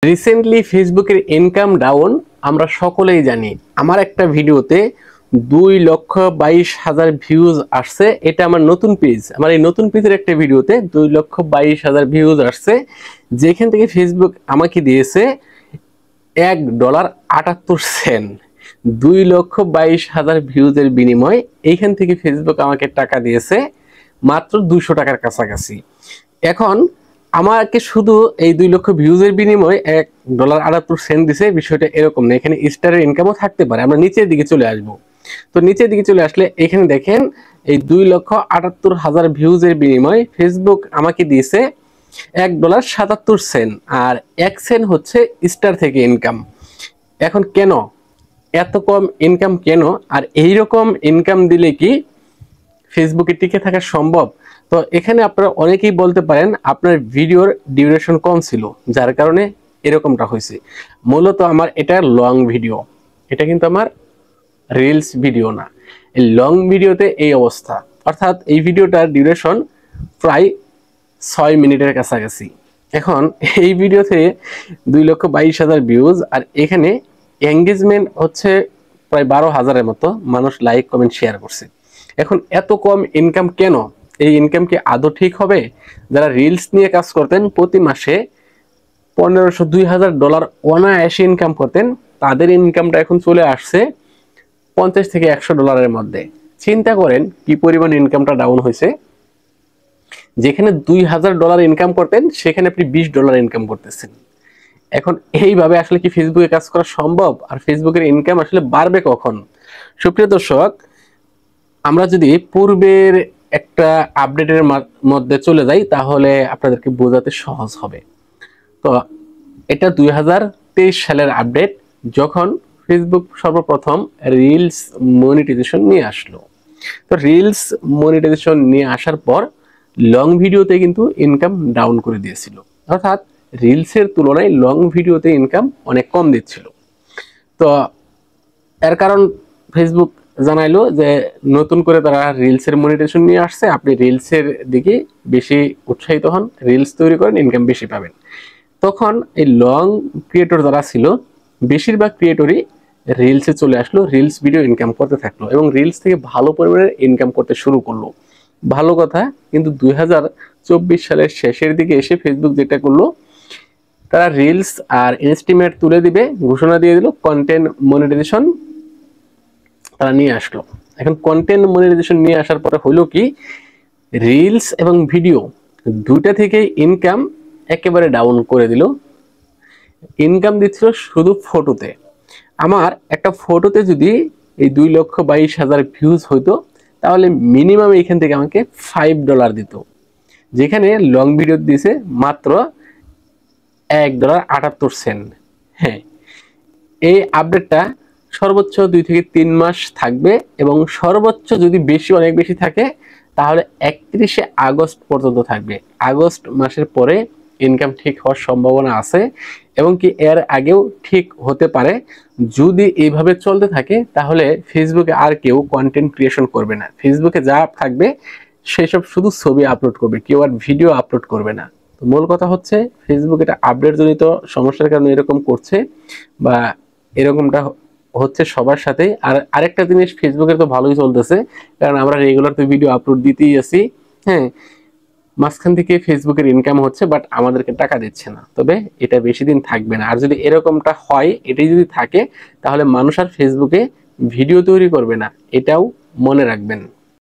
Recently ফেসবুকের income down আমরা সকলেই জানি। আমার একটা ভিডিওতে 2,22,000 ভিউজ আসছে। এটা আমার নতুন পেজ, আমার এই নতুন পেজের একটা ভিডিওতে 2,22,000 ভিউজ আসছে, যেখান থেকে ফেসবুক আমাকে দিয়েছে $1.78। 2,22,000 ভিউজের বিনিময়ে এইখান থেকে ফেসবুক আমাকে টাকা দিয়েছে মাত্র 200 টাকার কাছাকাছি। এখন আমাকে শুধু এই 2 লক্ষ ভিউজের বিনিময়ে $1.78 দিছে। বিষয়টা এরকম না, এখানে স্টারের ইনকামও থাকতে পারে। আমরা নিচের দিকে চলে আসব। তো নিচের দিকে চলে আসলে এখানে দেখেন এই 2,78,000 ভিউজের বিনিময়ে ফেসবুক আমাকে দিয়েছে $1.77, আর 1 সেন্ট হচ্ছে স্টার থেকে ইনকাম। এখন কেন এত কম ইনকাম কেন, আর এইরকম ইনকাম দিলে কি ফেসবুকে টিকে থাকা সম্ভব? তো এখানে আপনারা অনেকেই বলতে পারেন আপনার ভিডিওর ডিউরেশন কম ছিল, যার কারণে এরকমটা হয়েছে। মূলত আমার এটা লং ভিডিও, এটা কিন্তু আমার রিলস ভিডিও না। এই লং ভিডিওতে এই অবস্থা, অর্থাৎ এই ভিডিওটার ডিউরেশন প্রায় 6 মিনিটের কাছাকাছি। এখন এই ভিডিওতে 2,22,000 ভিউজ, আর এখানে এঙ্গেজমেন্ট হচ্ছে প্রায় 12,000-এর মতো মানুষ লাইক কমেন্ট শেয়ার করছে। এখন এত কম ইনকাম কেন? এই ইনকাম কি আদৌ ঠিক হবে? যারা রিলস নিয়ে কাজ করতেন, প্রতি মাসে $1,500-2,000 অনায়াসে ইনকাম করতেন, তাদের ইনকামটা এখন চলে আসছে $50 থেকে $100 মধ্যে। চিন্তা করেন কি পরিমাণ ইনকামটা ডাউন হয়েছে। যেখানে $2,000 ইনকাম করতেন, সেখানে আপনি $20 ইনকাম করতেছেন। এখন এইভাবে আসলে কি ফেসবুকে কাজ করা সম্ভব? আর ফেসবুকের ইনকাম আসলে বাড়বে কখন? সুপ্রিয় দর্শক, আমরা যদি পূর্বের একটা আপডেটের মধ্যে চলে যাই, তাহলে আপনাদেরকে বোঝাতে সহজ হবে। তো এটা 2023 সালের আপডেট, যখন ফেসবুক সর্বপ্রথম রিলস মনিটাইজেশন নিয়ে আসলো। তো রিলস মনিটাইজেশন নিয়ে আসার পর লং ভিডিওতে কিন্তু ইনকাম ডাউন করে দিয়েছিল, অর্থাৎ রিলসের তুলনায় লং ভিডিওতে ইনকাম অনেক কম দিচ্ছিল। তো এর কারণ ফেসবুক জানাইলো যে নতুন করে তারা রিলসের মনিটাইজেশন নিয়ে আসছে, আপনি রিলসের দিকে বেশি উৎসাহিত হন, রিলস তৈরি করেন, ইনকাম বেশি পাবেন। তখন এই লং ক্রিয়েটর যারা ছিল, বেশিরভাগ ক্রিয়েটরই রিলসে চলে আসলো, রিলস ভিডিও ইনকাম করতে থাকলো এবং রিলস থেকে ভালো পরিমাণে ইনকাম করতে শুরু করলো। ভালো কথা, কিন্তু 2024 সালের শেষের দিকে এসে ফেসবুক যেটা করলো, তারা রিলস আর এস্টিমেট তুলে দিবে, ঘোষণা দিয়ে দিল, কন্টেন্ট মনিটাইজেশন তারা নিয়ে আসলো। এখন কন্টেন্ট মনিটাইজেশন নিয়ে আসার পরে হলো কি, রিলস এবং ভিডিও দুইটা থেকে ইনকাম একেবারে ডাউন করে দিল। ইনকাম দিচ্ছিল শুধু ফটোতে। আমার একটা ফটোতে যদি এই 2,22,000 ভিউজ হইতো, তাহলে মিনিমাম এখান থেকে আমাকে $5 দিত, যেখানে লং ভিডিও দিয়েছে মাত্র $1.78। হ্যাঁ, এই আপডেটটা সর্বোচ্চ 2 থেকে 3 মাস থাকবে, এবং সর্বোচ্চ যদি অনেক বেশি থাকে তাহলে 31শে আগস্ট পর্যন্ত থাকবে। আগস্ট মাসের পরে ইনকাম ঠিক হওয়ার সম্ভাবনা আছে, এবং কি এর আগেও ঠিক হতে পারে। যদি এইভাবে চলতে থাকে, তাহলে ফেসবুকে আর কেউ কন্টেন্ট ক্রিয়েশন করবে না। ফেসবুকে যা থাকবে সেসব শুধু ছবি আপলোড করবে, কেউ আর ভিডিও আপলোড করবে না। তো মূল কথা হচ্ছে, ফেসবুক এটা আপডেট জনিত সমস্যার কারণে এরকম করছে, বা এরকমটা হচ্ছে সবার সাথে। আর আরেকটা জিনিস, ফেসবুকের তো ভালোই চলতেছে, কারণ আমরা রেগুলার তো ভিডিও আপলোড দিতেই আছি। হ্যাঁ, মাঝখান থেকে ফেসবুকের ইনকাম হচ্ছে, বাট আমাদেরকে টাকা দিচ্ছে না। তবে এটা বেশি দিন থাকবে না। আর যদি এরকমটা হয়, এটাই যদি থাকে, তাহলে মানুষ আর ফেসবুকে ভিডিও তৈরি করবে না, এটাও মনে রাখবেন।